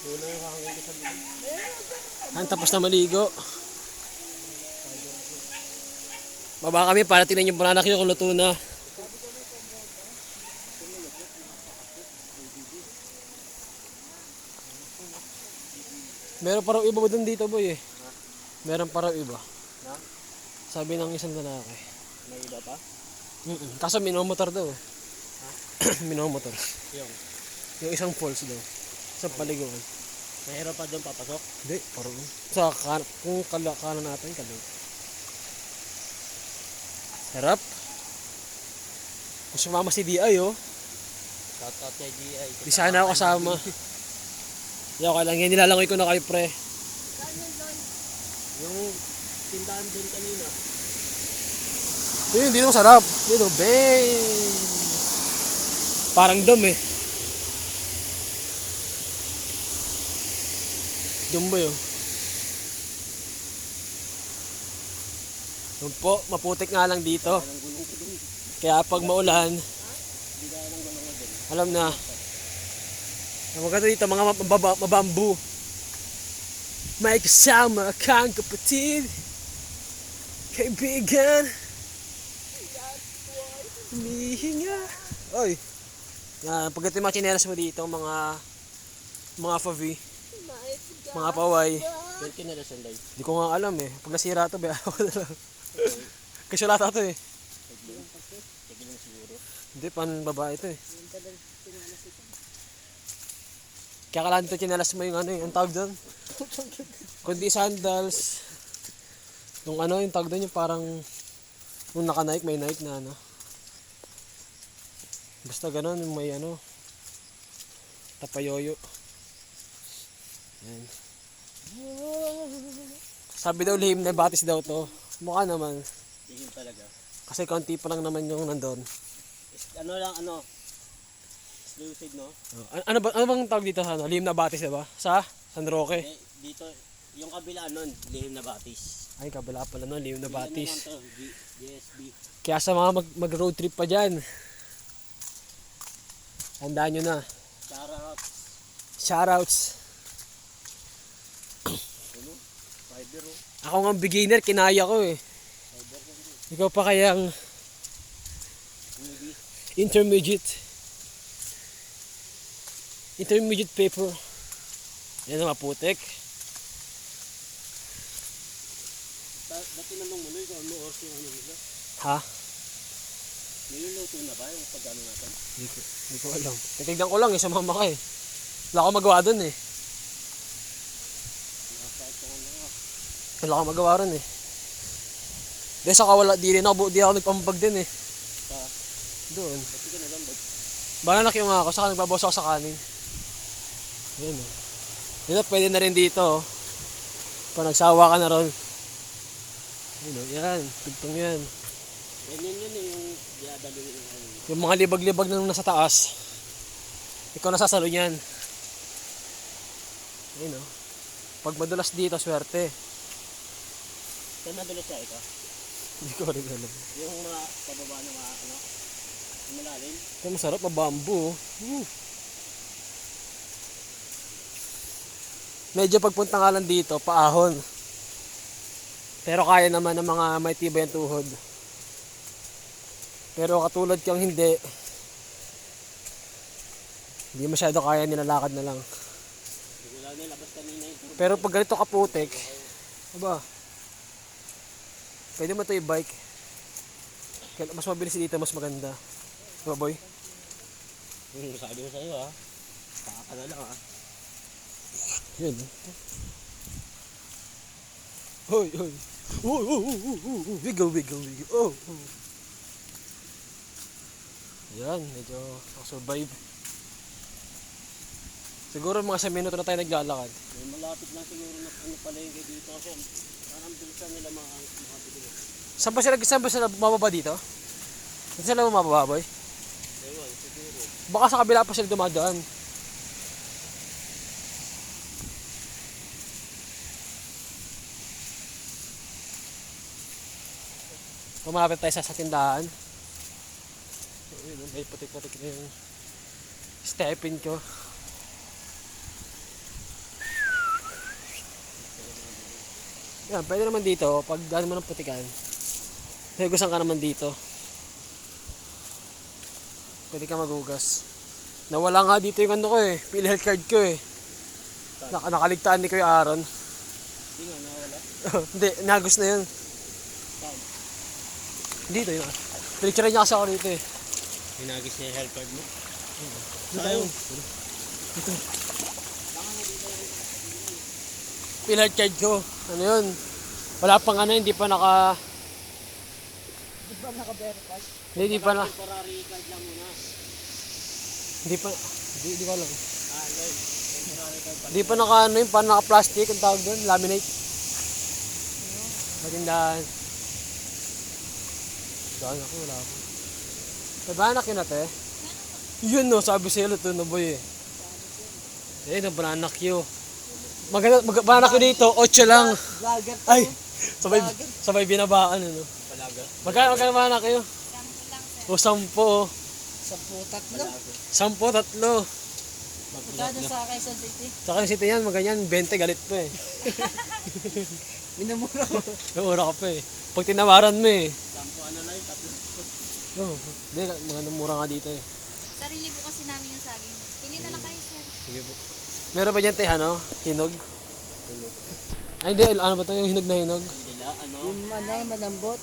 Una yung hangin ko sa likod. Ang tapos na maligo. Baba kami para tingnan yung bananak nyo kung luto na. Meron pa raw iba dun dito boy eh. Meron pa raw iba. Na? Sabi ng isang lalaki. May iba pa? Kaso minomotor daw eh. Minomotor. Yung. Yung isang falls daw. Sa paliguan. Mahirap pa doon papasok? Hindi, parang sa kung kanan natin kanan. Sarap. Kung sumama si D.I. oh. Shoutout kay G.I. Di sana ako kasama. Di ako lang yan, nilalangoy ko na kayo pre. Yung tindahan doon kanina. Yun, dito masarap. Dito, bang! Parang dam eh. Dam ba yun? Yun po, maputik nga lang dito. Anong gulong ko doon? Kaya pag maulan, Hindi kaya ng gulong ko doon. alam na. Ang maganda dito, mga mabambu. May kasama kang kapatid, kaibigan, humihinga. Oy, yan, pagdating mga chinelas mo dito, mga favi, mga paway. Yung kinalasan day. Hindi ko nga alam eh. Pag nasira ito, bayaan ko na lang. Kasi wala ito eh. Sige lang siguro. Hindi, pan babae ito eh. Kaya kailangan dito chinelas mo yung ano eh, ang tawag doon. Kundi sandals. Yung ano, yung tawag doon yung parang yung naka-Nike, may Nike na ano. Basta ganun, yung may ano, tapayoyo. Yan. Sabi daw lihim na batis daw to. Mukha naman. Tingin talaga. Kasi kaunti pa lang naman yung nandun. Ano lang, ano? Exclusive, no? Ano bang tawag dito sa ano? Lihim na batis, diba? Sa San Roque. Eh, dito, yung kabila nun, lihim na batis. Ay, kabila pala no, lihim na batis. Ano lang to, GSB. Kaya sa mga mag-road trip pa dyan, tandaan nyo na. Shoutout. Shoutouts. Ano? Fiber, oh. Ako nga beginner, kinaya ko eh. Fiber ko din. Ikaw pa kayang Hindi. intermediate paper. Yan ang maputik. Dati namang manoy ko, ano oras yung ano nila? Ha? Niluluto na ba yung pag-ano natin? Hindi ko alam. Titignan ko lang eh, sa mama ka eh. Wala akong magawa dun eh. Nakasahit ko nga nga. Wala akong magawa rin eh. Dahil saka wala, di ako nagpambag din eh. Sa, Doon. pati ka na lang, bag. Bananak yung ako, saka nagbabawas ako sa kanin. Ayan oh. Dito, pwede na rin dito oh. Pag nagsawa ka na ron. Ayan oh, yan. Tugtong yan. Ganyan yun eh, yung diadalo yung ano. Yung mga libag-libag na nasa taas. Ikaw nasasalo niyan. Ayan oh. Pag madulas dito, swerte. Saan nadulas siya ito? Hindi ko rin alam. Yung mga pababa na mga ano, yung malalim. Ito masarap, mabambu oh. Medyo pagpunta nga lang dito, paahon. Pero kaya naman ng mga may tibay ang tuhod. Pero katulad kang hindi masyado kaya, nilalakad na lang. Wala na labas kanina yung Pero pag ganito kaputik, aba, pwede mo ito i-bike. Mas mabilis dito, mas maganda. Diba boy? sabi ko sa'yo ha. Saka ka na lang ha. Yun. Hoy, hoy. Wiggle. Oh. Yan, medyo survive. Siguro mga sa minuto na tayo naglalakad. May malapit lang siguro na ano pala yung kay dito kasi parang bilisan nila makapit. Saan ba sila bumababa dito? Saan sila bumababa boy? Ewan, siguro. Baka sa kabila pa sila dumadaan. Pumalapit tayo sa tindahan. May putik-putik na yung stepin ko. Yan, pwede naman dito. Pag daan mo ng putikan, hugasan ka naman dito. Pwede ka magugas. Nawala nga dito yung ano ko eh. PhilHealth card ko eh. Nakaligtaan ni Kuya Aaron. Hindi nga, nawala. Hindi, nagos na yun. Saan? Dito yun. Pinicture niya kasi ako dito eh. Hinagis niya yung health card mo? Dito yun. Dito. PhilHealth card ko. Ano yun? Wala pang ano, hindi pa naka... Di ba naka-verify? Hindi pa na... Temporary card lang muna. Hindi pa... Hindi ko alam. Lloyd. Temporary card pa. Hindi pa naka ano yun, parang naka-plastic, ang tawag doon, laminate. Matindahan. Saan ako, wala ako. Nabanak yun ate? Yun no, sabi sa'yo, luto na boy eh. Eh, nabanak yun. Magbanak ko dito, 8 lang. Vlogger to. Ay, sabay binabaan ano. Palaga. Magkano banak kayo? 10 lang sir. O 10. 10-3. 10, 3. Magkano sa Quezon City? Sa Quezon City yan, maganyan, 20 galit pa eh. Minamura ko. Namura ka pa eh. Pag tinawaran mo eh. 10 ano lang, 3. Oh, hindi, mga namura nga dito eh. Sarili po kasi namin yung saging. Pili na lang kayo, sir. Sige po. Meron ba dyan ano? Hinog? Ay hindi, ano ba to yung hinog na hinog? Nila, ano? Yung manay, malambot.